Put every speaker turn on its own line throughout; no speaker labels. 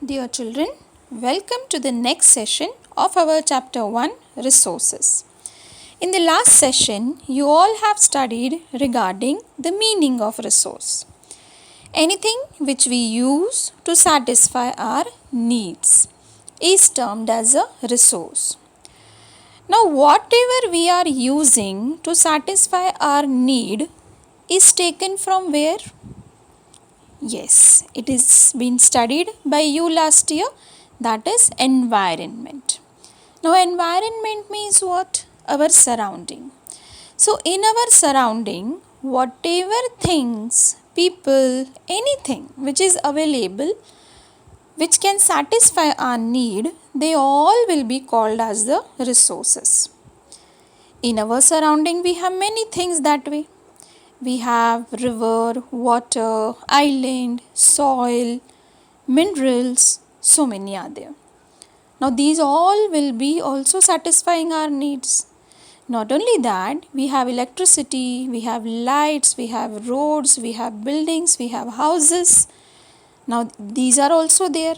Dear children, welcome to the next session of our chapter 1 Resources. In the last session, you all have studied regarding the meaning of resource. Anything which we use to satisfy our needs is termed as a resource. Now, whatever we are using to satisfy our need is taken from where? Yes, it is been studied by you last year, that is environment. Now environment means what? Our surrounding. So in our surrounding, whatever things, people, anything which is available, which can satisfy our need, they all will be called as the resources. In our surrounding, we have many things that way. We have river, water, island, soil, minerals, so many are there. Now these all will be also satisfying our needs. Not only that, we have electricity, we have lights, we have roads, we have buildings, we have houses. Now these are also there.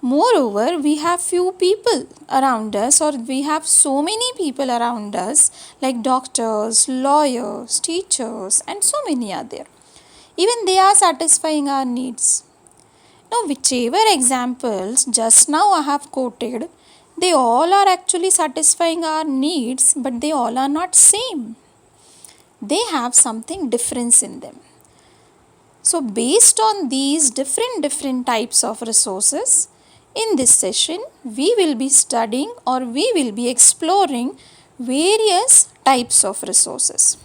Moreover, we have few people around us, or we have so many people around us like doctors, lawyers, teachers, and so many are there. Even they are satisfying our needs. Now, whichever examples just now I have quoted, they all are actually satisfying our needs, but they all are not same. They have something different in them. So, based on these different types of resources, in this session, we will be studying or we will be exploring various types of resources.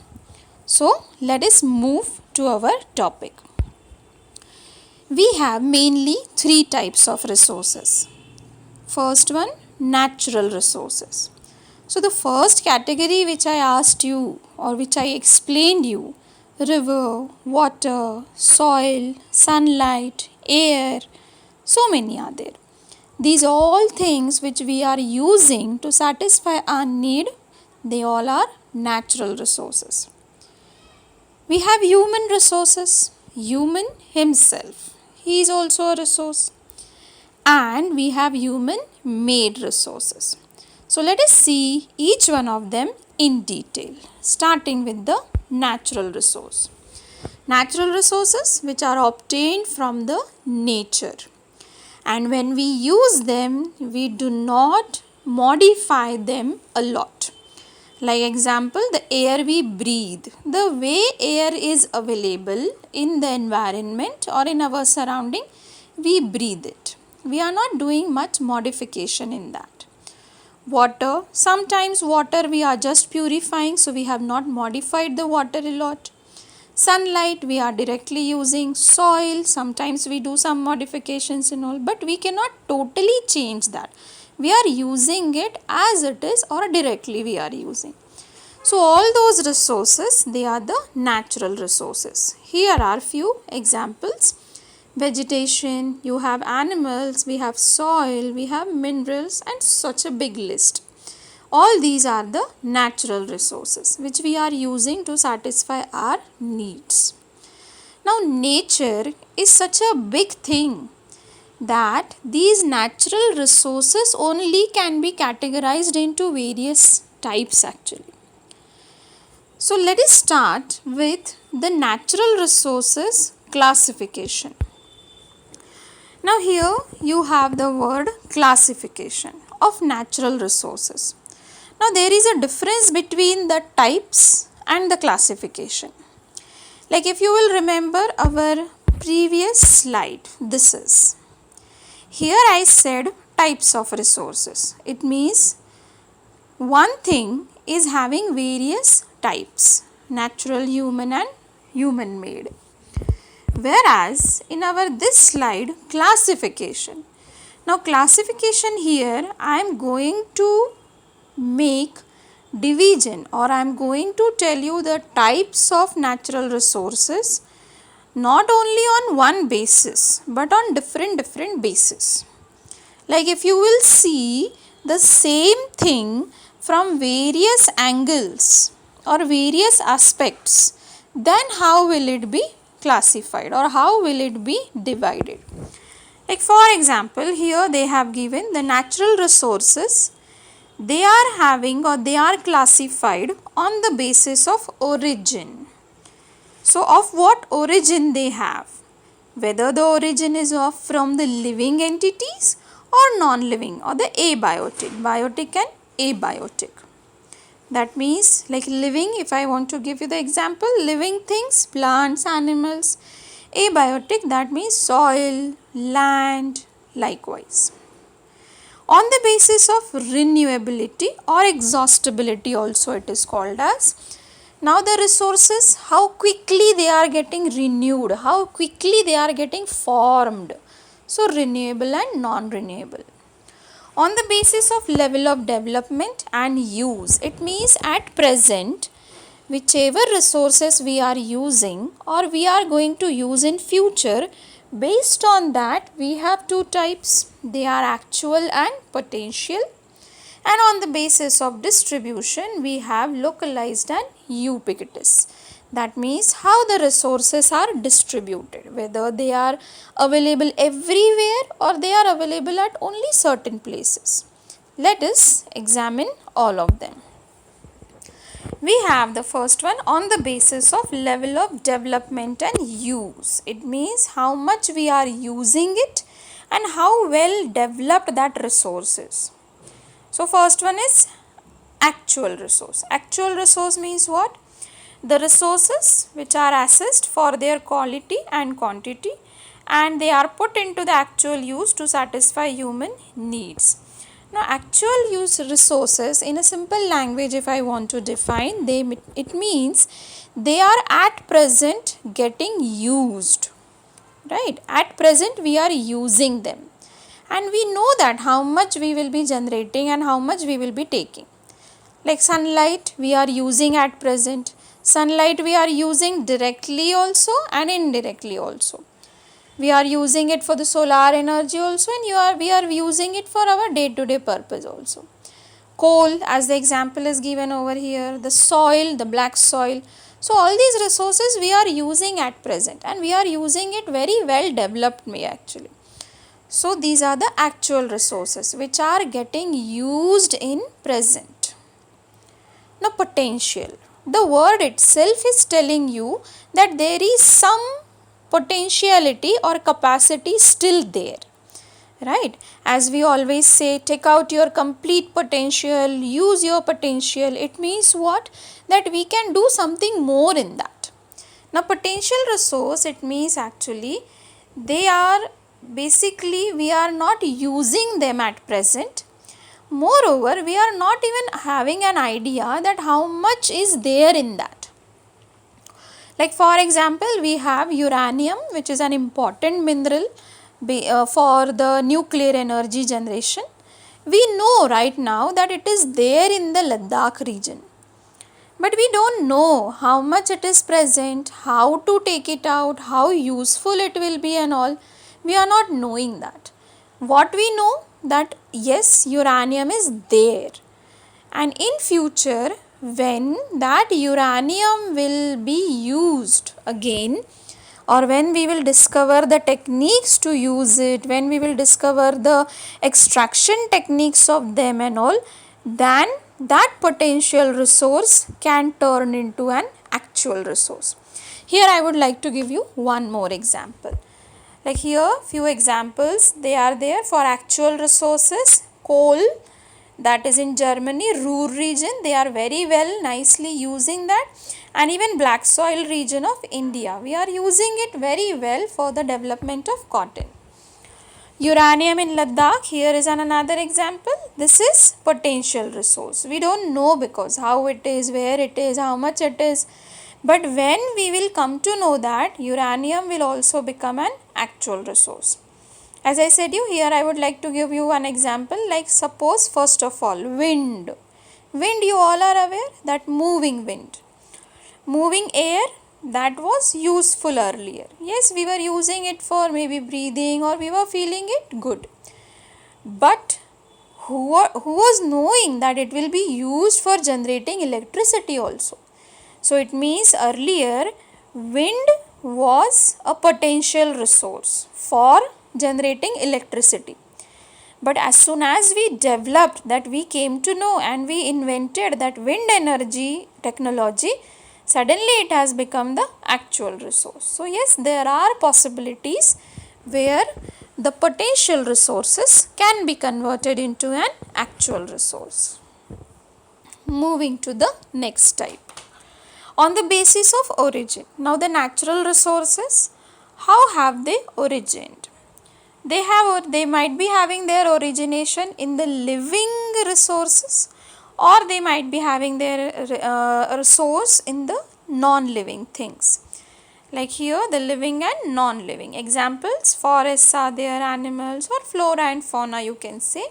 So, let us move to our topic. We have mainly three types of resources. First one, natural resources. So, the first category which I asked you or which I explained you, river, water, soil, sunlight, air, so many are there. These all things which we are using to satisfy our need, they all are natural resources. We have human resources, human himself, he is also a resource. And we have human made resources. So let us see each one of them in detail, starting with the natural resource. Natural resources which are obtained from the nature. And when we use them, we do not modify them a lot. Like example, the air we breathe. The way air is available in the environment or in our surrounding, we breathe it. We are not doing much modification in that. Water, sometimes water we are just purifying, so we have not modified the water a lot. Sunlight we are directly using. Soil, sometimes we do some modifications and all, but we cannot totally change that. We are using it as it is or directly we are using. So all those resources, they are the natural resources. Here are few examples. Vegetation, you have animals, we have soil, we have minerals, and such a big list. All these are the natural resources which we are using to satisfy our needs. Now nature is such a big thing that these natural resources only can be categorized into various types actually. So let us start with the natural resources classification. Now here you have the word classification of natural resources. Now there is a difference between the types and the classification. Like if you will remember our previous slide, this is. Here I said types of resources. It means one thing is having various types, natural, human and human made. Whereas in our this slide, classification. Now classification here I am going to make division or I am going to tell you the types of natural resources not only on one basis but on different basis. Like if you will see the same thing from various angles or various aspects, then how will it be classified or how will it be divided? Like for example, here they have given the natural resources, they are having or they are classified on the basis of origin. So of what origin they have, whether the origin is of from the living entities or non-living or the abiotic, biotic and abiotic. That means like living, if I want to give you the example, living things, plants, animals. Abiotic, that means soil, land, likewise. On the basis of renewability or exhaustibility also it is called as. Now the resources, how quickly they are getting renewed, how quickly they are getting formed. So renewable and non-renewable. On the basis of level of development and use, it means at present whichever resources we are using or we are going to use in future, based on that we have two types, they are actual and potential, and on the basis of distribution we have localized and ubiquitous. That means how the resources are distributed, whether they are available everywhere or they are available at only certain places. Let us examine all of them. We have the first one, on the basis of level of development and use. It means how much we are using it and how well developed that resource is. So first one is actual resource. Actual resource means what? The resources which are assessed for their quality and quantity and they are put into the actual use to satisfy human needs. Now actual use resources, in a simple language if I want to define, it means they are at present getting used, right? At present we are using them and we know that how much we will be generating and how much we will be taking. Like sunlight we are using at present. Sunlight we are using directly also and indirectly also. We are using it for the solar energy also and we are using it for our day-to-day purpose also. Coal, as the example is given over here, the soil, the black soil. So all these resources we are using at present and we are using it very well developed way actually. So these are the actual resources which are getting used in present. Now potential. The word itself is telling you that there is some potentiality or capacity still there, right? As we always say, take out your complete potential, use your potential. It means what? That we can do something more in that. Now potential resource, it means actually they are basically we are not using them at present. Moreover, we are not even having an idea that how much is there in that. Like for example, we have uranium, which is an important mineral for the nuclear energy generation. We know right now that it is there in the Ladakh region. But we don't know how much it is present, how to take it out, how useful it will be and all. We are not knowing that. What we know, that yes, uranium is there, and in future when that uranium will be used again, or when we will discover the techniques to use it, when we will discover the extraction techniques of them and all, then that potential resource can turn into an actual resource. Here I would like to give you one more example. Like here few examples they are there for actual resources. Coal, that is in Germany, Ruhr region, they are very well nicely using that, and even black soil region of India, we are using it very well for the development of cotton. Uranium in Ladakh, here is another example. This is potential resource. We don't know because how it is, where it is, how much it is. But when we will come to know that, uranium will also become an actual resource. As I said you, here I would like to give you one example. Like suppose first of all, wind. Wind, you all are aware that moving wind. Moving air, that was useful earlier. Yes, we were using it for maybe breathing or we were feeling it good. But who was knowing that it will be used for generating electricity also? So it means earlier wind was a potential resource for generating electricity. But as soon as we developed that, we came to know and we invented that wind energy technology, suddenly it has become the actual resource. So yes, there are possibilities where the potential resources can be converted into an actual resource. Moving to the next type. On the basis of origin. Now the natural resources, how have they origined? They might be having their origination in the living resources, or they might be having their resource in the non-living things. Like here, the living and non-living. Examples, forests are there, animals, or flora and fauna you can say.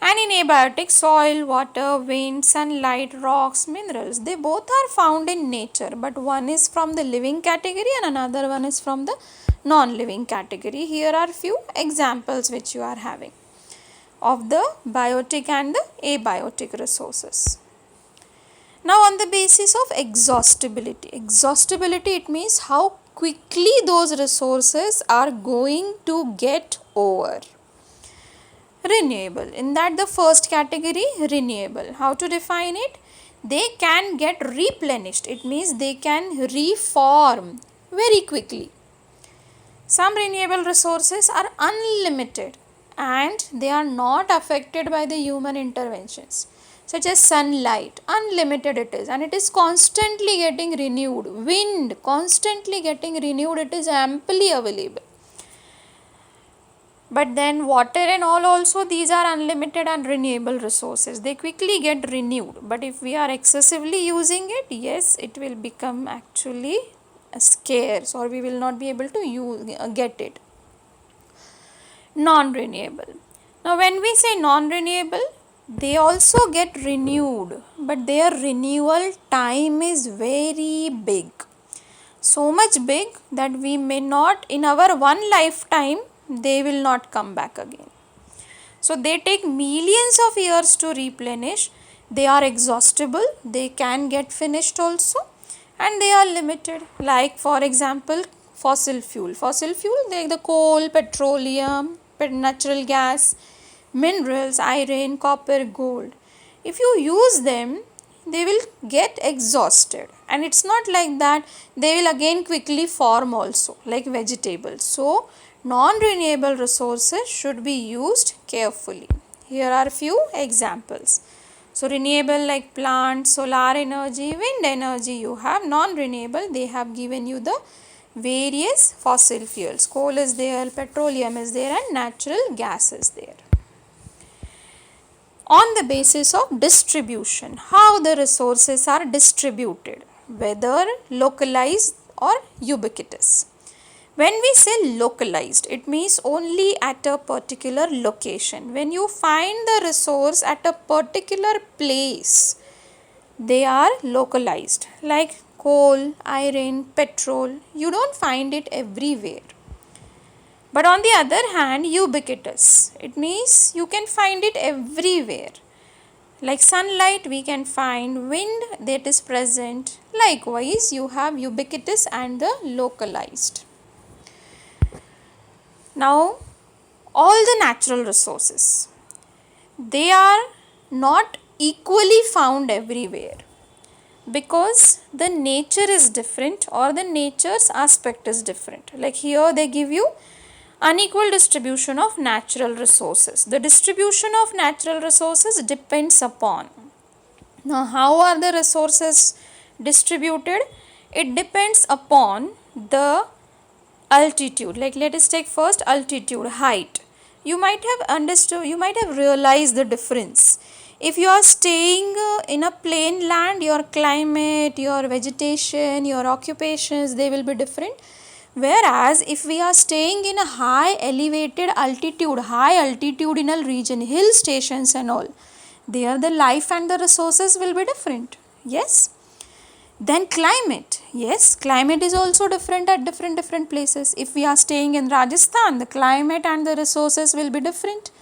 And in abiotic, soil, water, wind, sunlight, rocks, minerals, they both are found in nature, but one is from the living category and another one is from the non-living category. Here are few examples which you are having of the biotic and the abiotic resources. Now on the basis of exhaustibility. Exhaustibility, it means how quickly those resources are going to get over. Renewable, in that the first category, renewable. How to define it? They can get replenished, it means they can reform very quickly. Some renewable resources are unlimited and they are not affected by the human interventions, such as sunlight. Unlimited it is and it is constantly getting renewed. Wind, constantly getting renewed, it is amply available. But then water and all also, these are unlimited and renewable resources. They quickly get renewed. But if we are excessively using it, yes, it will become actually scarce or we will not be able to get it. Non-renewable. Now when we say non-renewable, they also get renewed, but their renewal time is very big. So much big that we may not, in our one lifetime, they will not come back again. So they take millions of years to replenish. They are exhaustible, they can get finished also, and they are limited. Like for example, fossil fuel. Fossil fuel, like the coal, petroleum, natural gas, minerals, iron, copper, gold. If you use them, they will get exhausted, and it's not like that they will again quickly form also, like vegetables. So non-renewable resources should be used carefully. Here are few examples. So renewable like plants, solar energy, wind energy you have. Non-renewable, they have given you the various fossil fuels. Coal is there, petroleum is there, and natural gas is there. On the basis of distribution, how the resources are distributed, whether localized or ubiquitous. When we say localized, it means only at a particular location. When you find the resource at a particular place, they are localized. Like coal, iron, petrol, you don't find it everywhere. But on the other hand, ubiquitous, it means you can find it everywhere. Like sunlight, we can find wind that is present. Likewise, you have ubiquitous and the localized. Now, all the natural resources, they are not equally found everywhere because the nature is different or the nature's aspect is different. Like here they give you unequal distribution of natural resources. The distribution of natural resources depends upon. Now, how are the resources distributed? It depends upon the altitude. Like let us take first altitude, height. You might have understood, you might have realized the difference. If you are staying in a plain land, your climate, your vegetation, your occupations, they will be different. Whereas if we are staying in a high elevated altitude, high altitudinal region, hill stations and all, there the life and the resources will be different. Yes. Then climate. Yes, climate is also different at different places. If we are staying in Rajasthan, the climate and the resources will be different.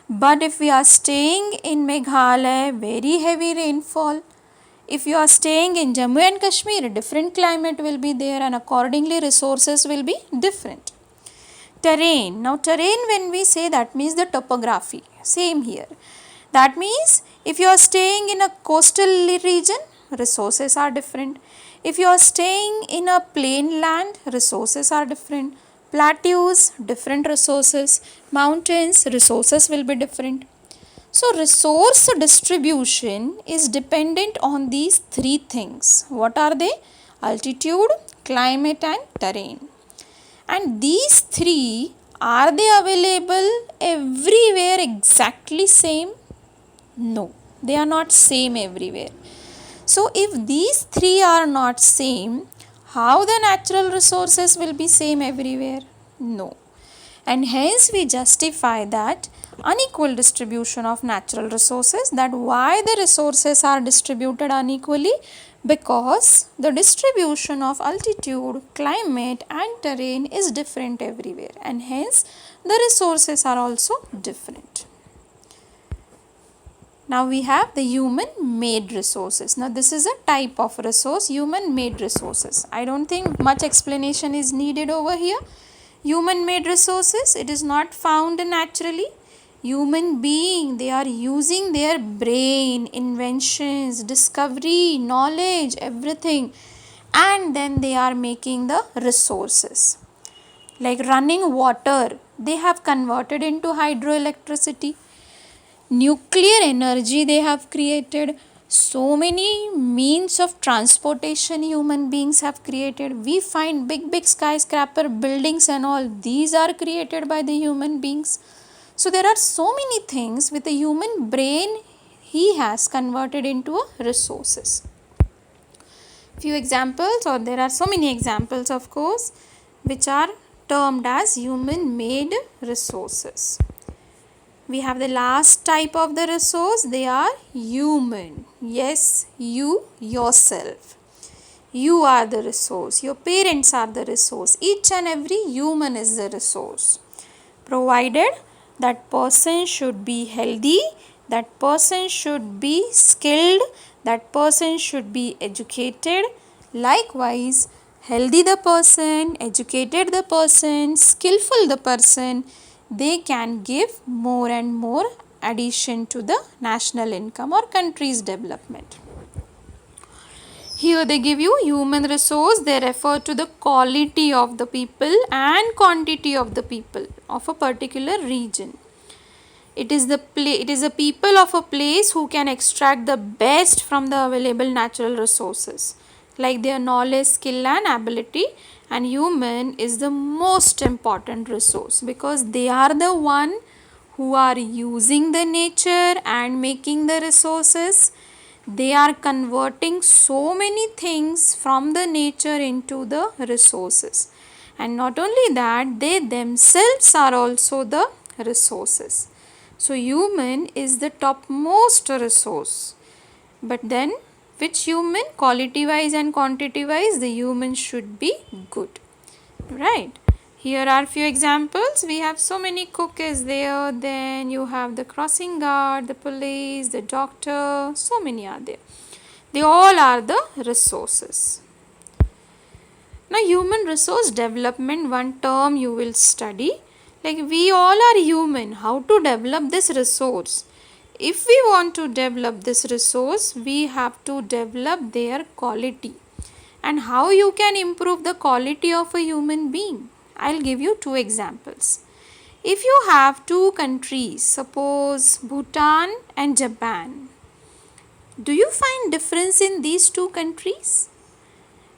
But if we are staying in Meghalaya, very heavy rainfall. If you are staying in Jammu and Kashmir, different climate will be there and accordingly resources will be different. terrain. Now terrain, when we say, that means the topography. Same here. That means if you are staying in a coastal region, resources are different. If you are staying in a plain land, resources are different. Plateaus, different resources. Mountains, resources will be different. So resource distribution is dependent on these three things. What are they? Altitude, climate and terrain. And these three, are they available everywhere exactly same? No, they are not same everywhere. So if these three are not same, how the natural resources will be same everywhere? No. And hence we justify that unequal distribution of natural resources, that why the resources are distributed unequally, because the distribution of altitude, climate and terrain is different everywhere, and hence the resources are also different. Now we have the human made resources. Now this is a type of resource, human made resources. I don't think much explanation is needed over here. Human made resources, it is not found naturally. Human being, they are using their brain, inventions, discovery, knowledge, everything, and then they are making the resources. Like running water, they have converted into hydroelectricity. Nuclear energy they have created. So many means of transportation human beings have created. We find big skyscraper buildings and all, these are created by the human beings. So there are so many things with the human brain he has converted into resources. Few examples, or there are so many examples of course, which are termed as human made resources. We have the last type of the resource, they are human. Yes, you yourself. You are the resource, your parents are the resource, each and every human is the resource. Provided that person should be healthy, that person should be skilled, that person should be educated. Likewise, healthy the person, educated the person, skillful the person, they can give more and more addition to the national income or country's development. Here they give you human resource, they refer to the quality of the people and quantity of the people of a particular region. It is the people of a place who can extract the best from the available natural resources, like their knowledge, skill and ability. And human is the most important resource, because they are the one who are using the nature and making the resources. They are converting so many things from the nature into the resources. And not only that, they themselves are also the resources. So human is the topmost resource. But then which human? Quality wise and quantity wise, the human should be good. Right. Here are few examples. We have so many cook is there. Then you have the crossing guard, the police, the doctor. So many are there. They all are the resources. Now human resource development, one term you will study. Like we all are human. How to develop this resource? If we want to develop this resource, we have to develop their quality. And how you can improve the quality of a human being? I'll give you two examples. If you have two countries, suppose Bhutan and Japan, do you find difference in these two countries?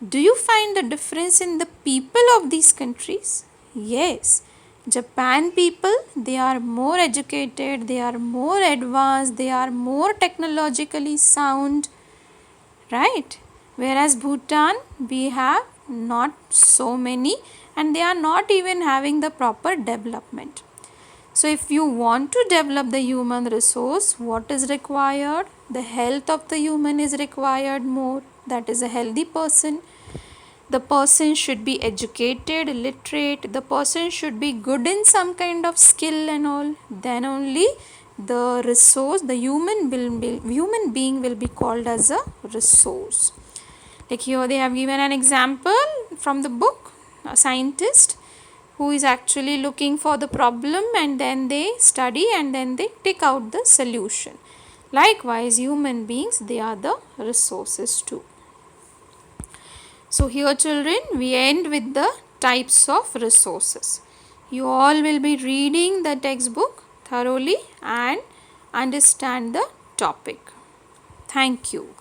Do you find the difference in the people of these countries? Yes. Japan people, they are more educated, they are more advanced, they are more technologically sound, right? Whereas Bhutan, we have not so many, and they are not even having the proper development. So if you want to develop the human resource, what is required? The health of the human is required more. That is a healthy person. The person should be educated, literate. The person should be good in some kind of skill and all. Then only the resource, the human being will be called as a resource. Like here they have given an example from the book, a scientist. who is actually looking for the problem and then they study and then they take out the solution. Likewise, human beings, they are the resources too. So here children, we end with the types of resources. You all will be reading the textbook thoroughly and understand the topic. Thank you.